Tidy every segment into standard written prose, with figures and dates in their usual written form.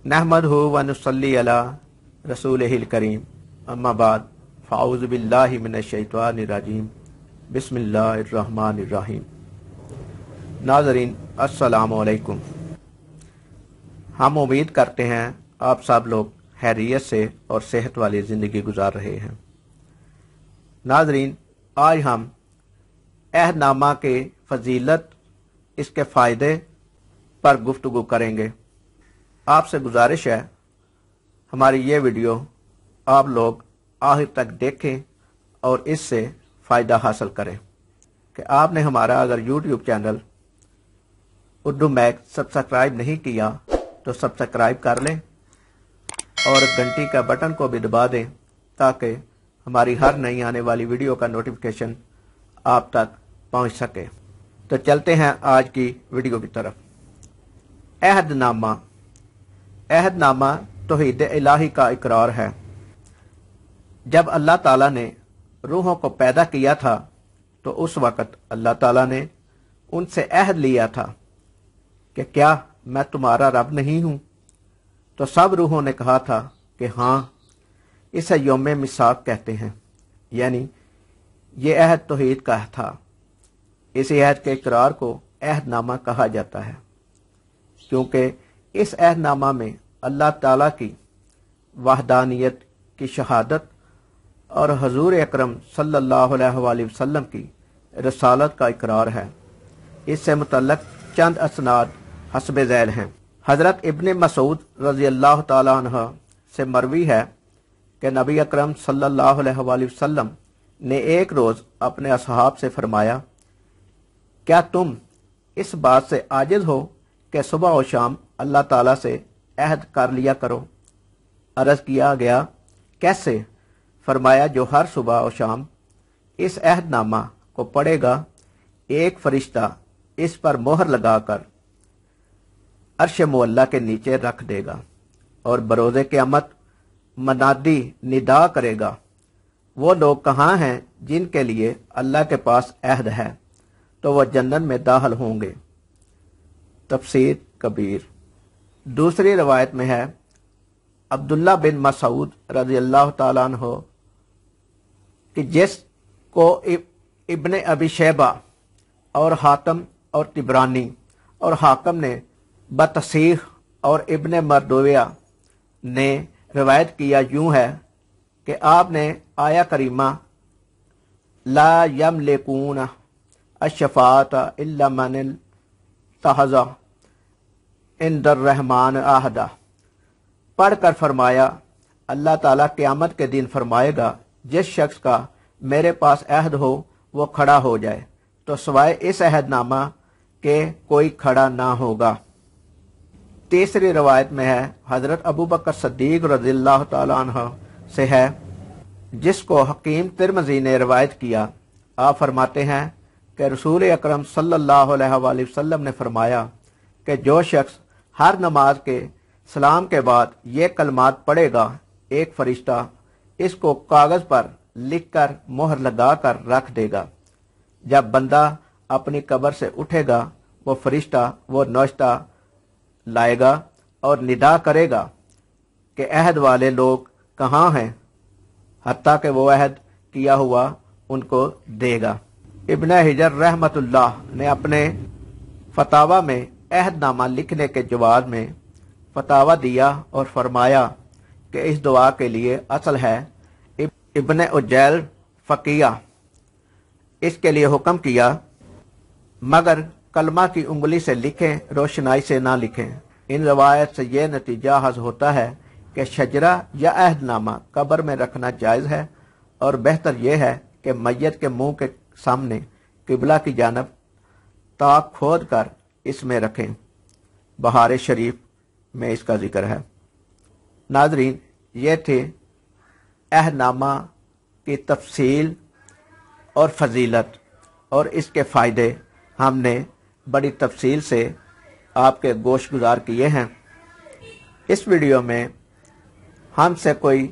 नहमदहु व नुसल्ली अला रसूलिहिल करीम अम्मा बाद फ़अऊज़ु बिल्लाहि मिनश शैतानिर रजीम बिस्मिल्लाहिर रहमानिर रहीम। नाज़रीन अस्सलामु अलैकुम। हम उम्मीद करते हैं आप सब लोग खैरियत से और सेहत वाली ज़िंदगी गुजार रहे हैं। नाज़रीन, आज हम अहदनामा के फजीलत, इसके फ़ायदे पर गुफ्तगू करेंगे। आपसे गुजारिश है हमारी ये वीडियो आप लोग आखिर तक देखें और इससे फ़ायदा हासिल करें। कि आपने हमारा अगर यूट्यूब चैनल उर्दू मैक सब्सक्राइब नहीं किया तो सब्सक्राइब कर लें और घंटी का बटन को भी दबा दें ताकि हमारी हर नई आने वाली वीडियो का नोटिफिकेशन आप तक पहुंच सके। तो चलते हैं आज की वीडियो की तरफ। अहदनामा। अहदनामा तौहीद इलाही का इकरार है। जब अल्लाह ताला ने रूहों को पैदा किया था तो उस वक़्त अल्लाह ताला ने उनसे अहद लिया था कि क्या मैं तुम्हारा रब नहीं हूँ? तो सब रूहों ने कहा था कि हाँ। इसे यौम मिसाक कहते हैं, यानी ये अहद तौहीद का था। इस अहद के इकरार को अहदनामा कहा जाता है क्योंकि इस अहदनामा में अल्लाह ताला की वहदानियत की शहादत और हजूर अकरम सल्लल्लाहु अलैहि वसल्लम की रसालत का इकरार है। इससे मुतल्लक चंद असनाद हस्ब ज़ैल हैं। हज़रत इब्ने मसूद रज़ी अल्लाह ताला अन्हु से मरवी है कि नबी अकरम सल्लल्लाहु अलैहि वसल्लम ने एक रोज़ अपने असहाब से फरमाया, क्या तुम इस बात से आजिज़ हो कि सुबह और शाम अल्लाह ताला से अहद कर लिया करो? अर्ज़ किया गया, कैसे? फरमाया, जो हर सुबह और शाम इस अहदनामा को पढ़ेगा, एक फरिश्ता इस पर मोहर लगाकर अर्श मुअल्ला के नीचे रख देगा और बरोज़े क़यामत मनादी निदा करेगा, वो लोग कहाँ हैं जिनके लिए अल्लाह के पास अहद है, तो वह जन्नत में दाखिल होंगे। तफसीर कबीर। दूसरी रवायत में है, अब्दुल्ला बिन मसूद रज़ी अल्लाह ताला अन्हु कि जिसको इब्ने अबी शैबा और हातम और तिबरानी और हाकम ने बतसीह और इब्ने मरदोया ने रवायत किया यूं है कि आपने आया करीमा ला यमलिकून अशफ़ाअत इल्ला मन तहज़ा इंदर रहमान आहदा पढ़ कर फरमाया, अल्लाह ताला क़यामत के दिन फरमाएगा, जिस शख्स का मेरे पास अहद हो वो खड़ा हो जाए, तो सिवाय इस अहदनामा के कोई खड़ा ना होगा। तीसरी रवायत में है, हज़रत अबू बकर सिद्दीक़ रज़ियल्लाहु ताला अन्हु से है, जिसको हकीम तिरमिज़ी ने रवायत किया। आप फरमाते हैं कि रसूल अकरम सल्लल्लाहु अलैहि वसल्लम ने फरमाया कि जो शख्स हर नमाज के सलाम के बाद ये कलमात पढ़ेगा, एक फरिश्ता इसको कागज़ पर लिखकर मोहर लगाकर रख देगा। जब बंदा अपनी कब्र से उठेगा, वो फरिश्ता वो नौश्ता लाएगा और निदा करेगा कि अहद वाले लोग कहाँ हैं, हत्ता कि वो अहद किया हुआ उनको देगा। इब्ने हिजर रहमतुल्लाह ने अपने फतावा में अहदनामा लिखने के जवाब में फतावा दिया और फरमाया कि इस दुआ के लिए असल है इब्ने उजैल फ़क़िया इसके लिए हुक्म किया, मगर कलमा की उंगली से लिखें, रोशनाई से ना लिखें। इन रवायत से यह नतीजा हासिल होता है कि शजरा या अहदनामा कब्र में रखना जायज़ है और बेहतर यह है कि मैयत के मुंह के सामने किबला की जानब ताक खोद कर इसमें रखें। बहार शरीफ में इसका जिक्र है। नाजरीन, ये थे अहदनामा की तफसील और फजीलत और इसके फ़ायदे हमने बड़ी तफसील से आपके गोश गुजार किए हैं। इस वीडियो में हमसे कोई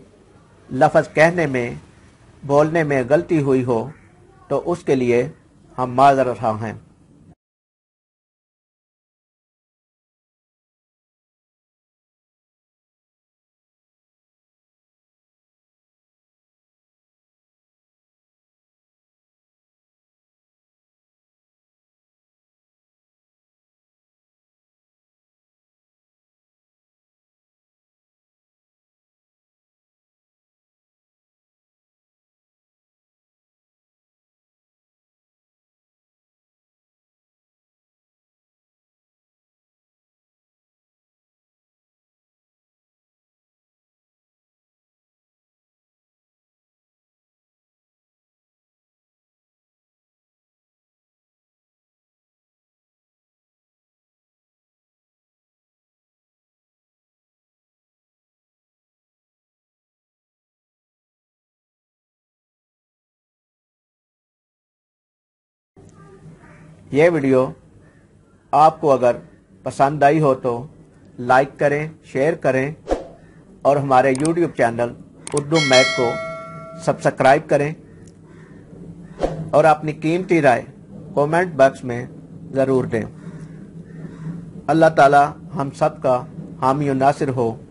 लफ्ज़ कहने में बोलने में गलती हुई हो तो उसके लिए हम माज़रत हैं। یہ ویڈیو آپ کو اگر پسند آئی ہو تو لائک کریں، شیئر کریں اور ہمارے یوٹیوب چینل اردو میک کو سبسکرائب کریں اور اپنی قیمتی رائے کومنٹ باکس میں ضرور دیں۔ اللہ تعالی ہم سب کا حامی و ناصر ہو۔